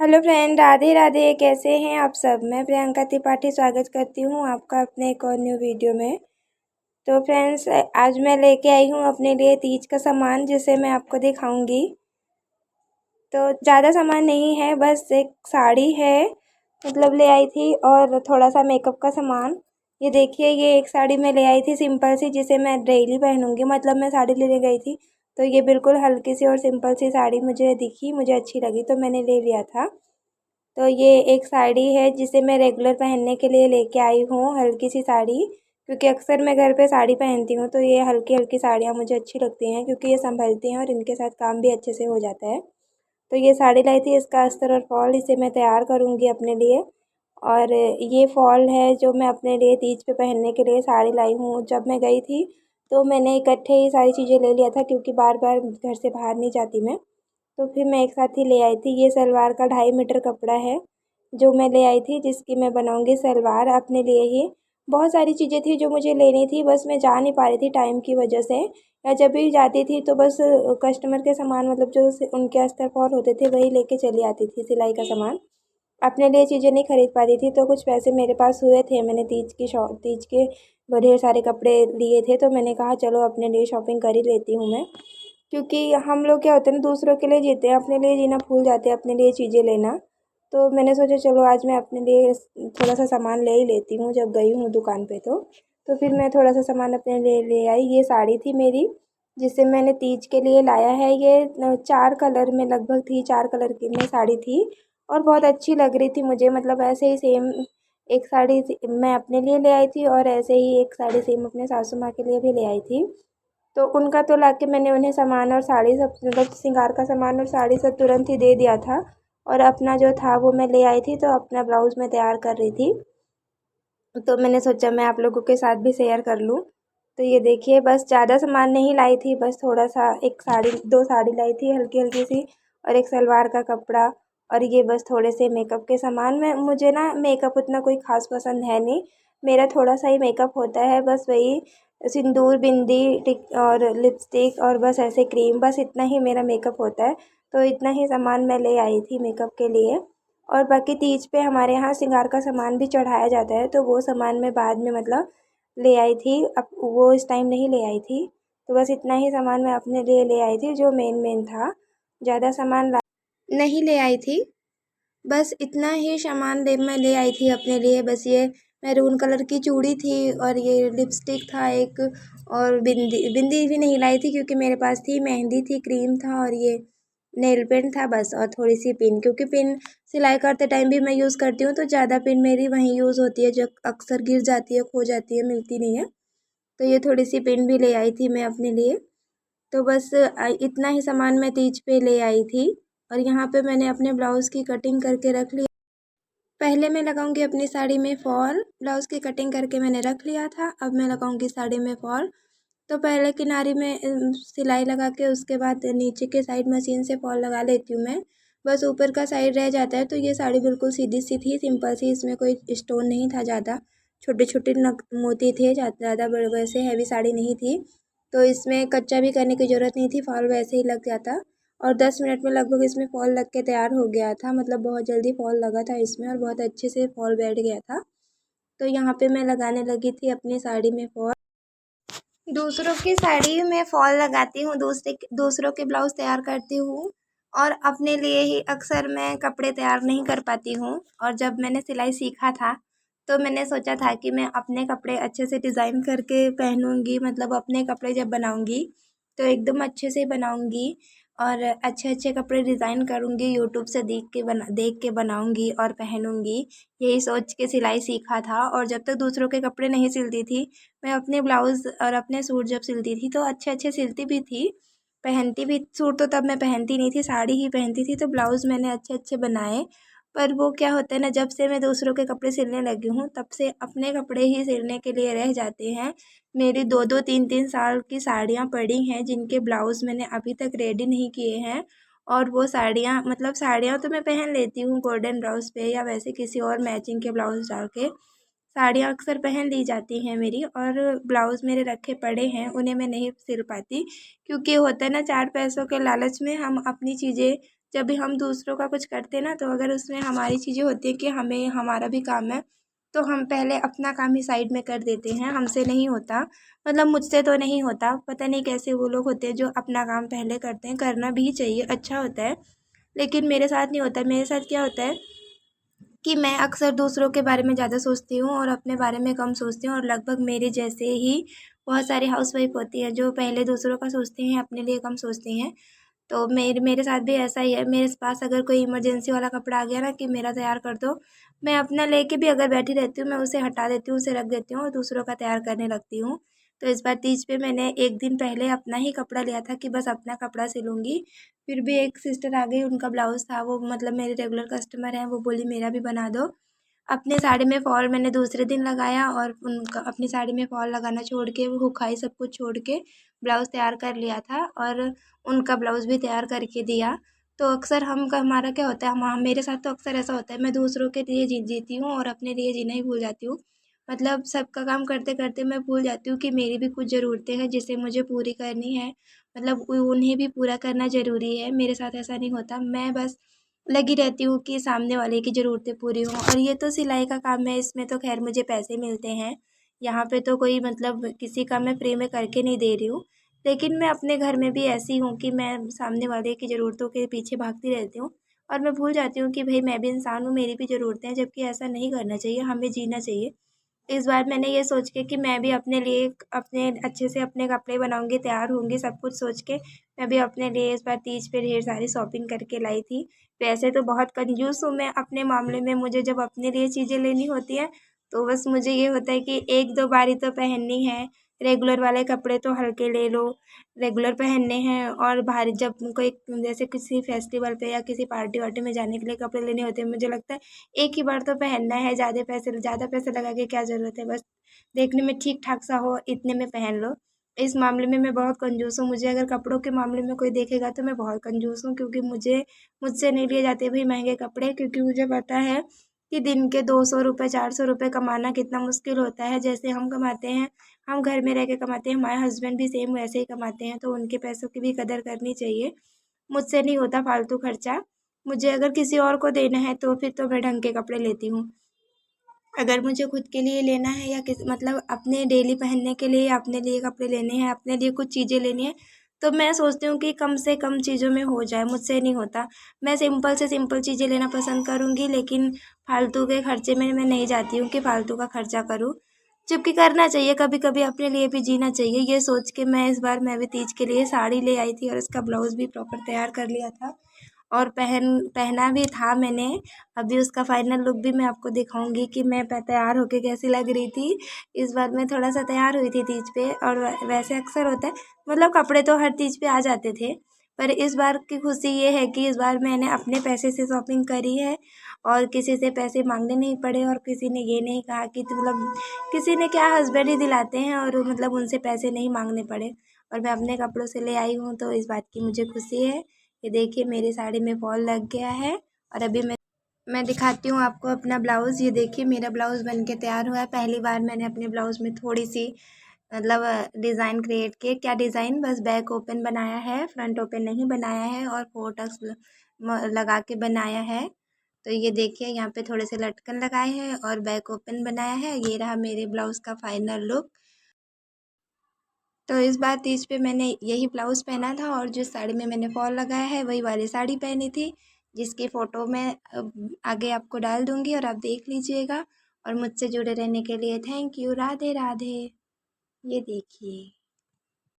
Hello friend, Radhe Radhe. कैसे हैं आप सब। मैं प्रियंका त्रिपाठी स्वागत करती हूँ आपका अपने एक और न्यू वीडियो में। तो फ्रेंड्स, आज मैं लेके आई हूँ अपने लिए तीज का सामान, जिसे मैं आपको दिखाऊंगी। तो ज़्यादा सामान नहीं है, बस एक साड़ी है, मतलब ले आई थी, और थोड़ा सा मेकअप का सामान। ये देखिए, ये एक साड़ी मैं ले आई थी सिंपल सी, जिसे मैं डेली पहनूंगी। मतलब मैं साड़ी लेने गई थी, तो ये बिल्कुल हल्की सी और सिंपल सी साड़ी मुझे दिखी, मुझे अच्छी लगी, तो मैंने ले लिया था। तो ये एक साड़ी है जिसे मैं रेगुलर पहनने के लिए लेके आई हूँ, हल्की सी साड़ी। क्योंकि अक्सर मैं घर पे साड़ी पहनती हूँ, तो ये हल्की हल्की साड़ियाँ मुझे अच्छी लगती हैं, क्योंकि ये संभलती हैं और इनके साथ काम भी अच्छे से हो जाता है। तो ये साड़ी लाई थी, इसका अस्तर और फॉल इसे मैं तैयार करूँगी अपने लिए। और ये फॉल है जो मैं अपने लिए तीज पे पहनने के लिए साड़ी लाई हूँ। जब मैं गई थी तो मैंने इकट्ठे ही सारी चीज़ें ले लिया था, क्योंकि बार बार घर से बाहर नहीं जाती मैं। तो फिर मैं एक साथ ही ले आई थी। ये सलवार का 2.5 मीटर कपड़ा है जो मैं ले आई थी, जिसकी मैं बनाऊंगी सलवार अपने लिए ही। बहुत सारी चीज़ें थी जो मुझे लेनी थी, बस मैं जा नहीं पा रही थी टाइम की वजह से। या जब भी जाती थी तो बस कस्टमर के सामान, मतलब जो उनके अस्तर फॉल होते थे, वही लेके चली आती थी, सिलाई का सामान। अपने लिए चीज़ें नहीं खरीद पाती थी। तो कुछ पैसे मेरे पास हुए थे, मैंने तीज के ढेर सारे कपड़े लिए थे, तो मैंने कहा चलो अपने लिए शॉपिंग कर ही लेती हूँ मैं। क्योंकि हम लोग क्या होते हैं ना, दूसरों के लिए जीते हैं, अपने लिए जीना भूल जाते हैं, अपने लिए चीज़ें लेना। तो मैंने सोचा चलो आज मैं अपने लिए थोड़ा सा सामान ले ही लेती हूँ, जब गई हूँ दुकान पे तो फिर मैं थोड़ा सा सामान अपने लिए ले आई। ये साड़ी थी मेरी, जिसे मैंने तीज के लिए लाया है। ये 4 कलर में लगभग थी, 4 कलर की में साड़ी थी, और बहुत अच्छी लग रही थी मुझे। मतलब ऐसे ही सेम एक साड़ी मैं अपने लिए ले आई थी, और ऐसे ही एक साड़ी सेम अपने सासू माँ के लिए भी ले आई थी। तो उनका तो लाके मैंने उन्हें सामान और साड़ी सब, मतलब श्रृंगार का सामान और साड़ी सब तुरंत ही दे दिया था। और अपना जो था वो मैं ले आई थी, तो अपना ब्लाउज़ मैं तैयार कर रही थी। तो मैंने सोचा मैं आप लोगों के साथ भी शेयर कर लूँ। तो ये देखिए, बस ज़्यादा सामान नहीं लाई थी, बस थोड़ा सा एक साड़ी, 2 साड़ी लाई थी हल्की हल्की सी, और एक सलवार का कपड़ा। और ये बस थोड़े से मेकअप के सामान में, मुझे ना मेकअप उतना कोई ख़ास पसंद है नहीं। मेरा थोड़ा सा ही मेकअप होता है, बस वही सिंदूर, बिंदी, टिक और लिपस्टिक, और बस ऐसे क्रीम, बस इतना ही मेरा मेकअप होता है। तो इतना ही सामान मैं ले आई थी मेकअप के लिए। और बाकी तीज पे हमारे यहाँ श्रृंगार का सामान भी चढ़ाया जाता है, तो वो सामान मैं बाद में, मतलब ले आई थी। अब वो इस टाइम नहीं ले आई थी। तो बस इतना ही सामान मैं अपने लिए ले आई थी, जो मेन मेन था। ज़्यादा सामान नहीं ले आई थी। बस इतना ही सामान मैं ले आई थी अपने लिए। बस ये मैरून कलर की चूड़ी थी, और ये लिपस्टिक था एक, और बिंदी बिंदी भी नहीं लाई थी, क्योंकि मेरे पास थी, मेहंदी थी, क्रीम था, और ये नेल पेंट था बस। और थोड़ी सी पिन, क्योंकि पिन सिलाई करते टाइम भी मैं यूज़ करती हूँ, तो ज़्यादा पिन मेरी वहीं यूज़ होती है, जो अक्सर गिर जाती है, खो जाती है, मिलती नहीं है। तो ये थोड़ी सी पिन भी ले आई थी मैं अपने लिए। तो बस इतना ही सामान मैं तीज पे ले आई थी। और यहाँ पे मैंने अपने ब्लाउज़ की कटिंग करके रख ली। पहले मैं लगाऊंगी अपनी साड़ी में फॉल। ब्लाउज़ की कटिंग करके मैंने रख लिया था, अब मैं लगाऊंगी साड़ी में फॉल। तो पहले किनारे में सिलाई लगा के, उसके बाद नीचे के साइड मशीन से फॉल लगा लेती हूँ मैं। बस ऊपर का साइड रह जाता है। तो ये साड़ी बिल्कुल सीधी सी थी, सिंपल सी, इसमें कोई स्टोन नहीं था ज़्यादा। छोटे छोटे नग मोती थे, ज़्यादा बड़े, वैसे हैवी साड़ी नहीं थी। तो इसमें कच्चा भी करने की ज़रूरत नहीं थी, फॉल वैसे ही लग जाता। और 10 मिनट में लगभग इसमें फॉल लग के तैयार हो गया था। मतलब बहुत जल्दी फॉल लगा था इसमें, और बहुत अच्छे से फॉल बैठ गया था। तो यहाँ पे मैं लगाने लगी थी अपनी साड़ी में फॉल। दूसरों की साड़ी में फॉल लगाती हूँ, दूसरों के ब्लाउज तैयार करती हूँ, और अपने लिए ही अक्सर मैं कपड़े तैयार नहीं कर पाती हूँ। और जब मैंने सिलाई सीखा था, तो मैंने सोचा था कि मैं अपने कपड़े अच्छे से डिज़ाइन करके पहनूँगी, मतलब अपने कपड़े जब बनाऊँगी तो एकदम अच्छे से बनाऊँगी, और अच्छे अच्छे कपड़े डिज़ाइन करूँगी, यूट्यूब से देख के बनाऊँगी और पहनूँगी। यही सोच के सिलाई सीखा था। और जब तक दूसरों के कपड़े नहीं सिलती थी, मैं अपने ब्लाउज़ और अपने सूट जब सिलती थी, तो अच्छे अच्छे सिलती भी थी, पहनती भी। सूट तो तब मैं पहनती नहीं थी, साड़ी ही पहनती थी। तो ब्लाउज़ मैंने अच्छे अच्छे बनाए। पर वो क्या होता है ना, जब से मैं दूसरों के कपड़े सिलने लगी हूँ, तब से अपने कपड़े ही सिलने के लिए रह जाते हैं। मेरी 2-2 3-3 साल की साड़ियाँ पड़ी हैं, जिनके ब्लाउज़ मैंने अभी तक रेडी नहीं किए हैं। और वो साड़ियाँ, मतलब साड़ियाँ तो मैं पहन लेती हूँ गोल्डन ब्लाउज़ पे, या वैसे किसी और मैचिंग के ब्लाउज़ डाल के। साड़ियाँ अक्सर पहन ली जाती हैं मेरी, और ब्लाउज़ मेरे रखे पड़े हैं, उन्हें मैं नहीं सिल पाती। क्योंकि होता है ना, 4 पैसों के लालच में हम अपनी चीज़ें जब भी हम दूसरों का कुछ करते हैं ना, तो अगर उसमें हमारी चीज़ें होती हैं कि हमें हमारा भी काम है, तो हम पहले अपना काम ही साइड में कर देते हैं। हमसे नहीं होता, मतलब मुझसे तो नहीं होता, पता नहीं कैसे वो लोग होते हैं जो अपना काम पहले करते हैं। करना भी चाहिए, अच्छा होता है, लेकिन मेरे साथ नहीं होता। मेरे साथ क्या होता है कि मैं अक्सर दूसरों के बारे में ज़्यादा सोचती हूँ और अपने बारे में कम सोचती हूँ। और लगभग मेरे जैसे ही बहुत सारी हाउसवाइफ होती हैं जो पहले दूसरों का सोचती हैं, अपने लिए कम सोचती हैं। तो मेरे साथ भी ऐसा ही है। मेरे पास अगर कोई इमरजेंसी वाला कपड़ा आ गया ना कि मेरा तैयार कर दो, मैं अपना लेके भी अगर बैठी रहती हूँ, मैं उसे हटा देती हूँ, उसे रख देती हूँ और दूसरों का तैयार करने लगती हूँ। तो इस बार तीज पे मैंने एक दिन पहले अपना ही कपड़ा लिया था कि बस अपना कपड़ा सिलूँगी। फिर भी एक सिस्टर आ गई, उनका ब्लाउज़ था, वो मतलब मेरे रेगुलर कस्टमर हैं, वो बोली मेरा भी बना दो। अपने साड़ी में फ़ॉल मैंने दूसरे दिन लगाया और उनका अपनी साड़ी में फ़ॉल लगाना छोड़ के, वो हुखाई सब कुछ छोड़ के ब्लाउज़ तैयार कर लिया था और उनका ब्लाउज़ भी तैयार करके दिया। तो अक्सर हम का हमारा क्या होता है, मेरे साथ तो अक्सर ऐसा होता है, मैं दूसरों के लिए जीती हूँ और अपने लिए जीना ही भूल जाती हूँ। मतलब सबका काम करते-करते मैं भूल जाती हूँ कि मेरी भी कुछ ज़रूरतें हैं जिसे मुझे पूरी करनी है। मतलब उन्हें भी पूरा करना ज़रूरी है। मेरे साथ ऐसा नहीं होता, मैं बस लगी रहती हूँ कि सामने वाले की ज़रूरतें पूरी हों। और ये तो सिलाई का काम है, इसमें तो खैर मुझे पैसे मिलते हैं। यहाँ पे तो कोई मतलब किसी का मैं फ्री में करके नहीं दे रही हूँ। लेकिन मैं अपने घर में भी ऐसी हूँ कि मैं सामने वाले की ज़रूरतों के पीछे भागती रहती हूँ और मैं भूल जाती हूँ कि भाई मैं भी इंसान हूँ, मेरी भी ज़रूरतें हैं, जबकि ऐसा नहीं करना चाहिए, हमें जीना चाहिए। इस बार मैंने ये सोच के कि मैं भी अपने लिए अपने अच्छे से अपने कपड़े बनाऊँगी, तैयार होंगी, सब कुछ सोच के मैं भी अपने लिए इस बार तीज पे ढेर सारी शॉपिंग करके लाई थी। वैसे तो बहुत कंजूस हूँ मैं अपने मामले में, मुझे जब अपने लिए चीज़ें लेनी होती हैं, तो बस मुझे ये होता है कि 1-2 बार ही तो पहननी है, रेगुलर वाले कपड़े तो हल्के ले लो, रेगुलर पहनने हैं। और भारी जब कोई जैसे किसी फेस्टिवल पे या किसी पार्टी वार्टी में जाने के लिए कपड़े लेने होते हैं, मुझे लगता है एक ही बार तो पहनना है, ज़्यादा पैसे लगा के क्या ज़रूरत है, बस देखने में ठीक-ठाक सा हो, इतने में पहन लो। इस मामले में मैं बहुत कंजूस हूँ, मुझे अगर कपड़ों के मामले में कोई देखेगा तो मैं बहुत कंजूस हूँ, क्योंकि मुझसे नहीं लिए जाते भाई महँगे कपड़े, क्योंकि मुझे पता है कि दिन के 200 रुपये 400 रुपये कमाना कितना मुश्किल होता है। जैसे हम कमाते हैं, हम घर में रह के कमाते हैं, हमारे हस्बैंड भी सेम वैसे ही कमाते हैं, तो उनके पैसों की भी कदर करनी चाहिए। मुझसे नहीं होता फालतू खर्चा, मुझे अगर किसी और को देना है तो फिर तो मैं ढंग के कपड़े लेती हूँ। अगर मुझे खुद के लिए लेना है या मतलब अपने डेली पहनने के लिए या अपने लिए कपड़े लेने हैं, अपने लिए कुछ चीज़ें लेनी है, तो मैं सोचती हूँ कि कम से कम चीज़ों में हो जाए, मुझसे नहीं होता। मैं सिंपल से सिंपल चीज़ें लेना पसंद करूँगी, लेकिन फालतू के खर्चे में मैं नहीं जाती हूँ कि फालतू का खर्चा करूँ। जबकि करना चाहिए, कभी-कभी अपने लिए भी जीना चाहिए। ये सोच के मैं भी तीज के लिए साड़ी ले आई थी और उसका ब्लाउज़ भी प्रॉपर तैयार कर लिया था और पहना भी था मैंने। अभी उसका फाइनल लुक भी मैं आपको दिखाऊंगी कि मैं तैयार होके कैसी लग रही थी। इस बार मैं थोड़ा सा तैयार हुई थी तीज पे, और वैसे अक्सर होता है, मतलब कपड़े तो हर तीज पे आ जाते थे, पर इस बार की खुशी ये है कि इस बार मैंने अपने पैसे से शॉपिंग करी है और किसी से पैसे मांगने नहीं पड़े। और किसी ने ये नहीं कहा कि तो मतलब किसी ने क्या, हस्बैंड ही दिलाते हैं और मतलब उनसे पैसे नहीं मांगने पड़े और मैं अपने कपड़ों से ले आई हूँ, तो इस बात की मुझे खुशी है। ये देखिए मेरी साड़ी में फॉल लग गया है और अभी मैं दिखाती हूँ आपको अपना ब्लाउज़। ये देखिए मेरा ब्लाउज़ बन के तैयार हुआ है। पहली बार मैंने अपने ब्लाउज़ में थोड़ी सी मतलब डिज़ाइन क्रिएट किए। क्या डिज़ाइन, बस बैक ओपन बनाया है, फ्रंट ओपन नहीं बनाया है, और 4 टक्स लगा के बनाया है। तो ये देखिए यहाँ पे थोड़े से लटकन लगाए हैं और बैक ओपन बनाया है। ये रहा मेरे ब्लाउज़ का फाइनल लुक। तो इस बार तीज पे मैंने यही ब्लाउज़ पहना था और जिस साड़ी में मैंने फॉल लगाया है वही वाली साड़ी पहनी थी, जिसकी फ़ोटो मैं आगे आपको डाल दूँगी और आप देख लीजिएगा। और मुझसे जुड़े रहने के लिए थैंक यू। राधे राधे। ये देखिए।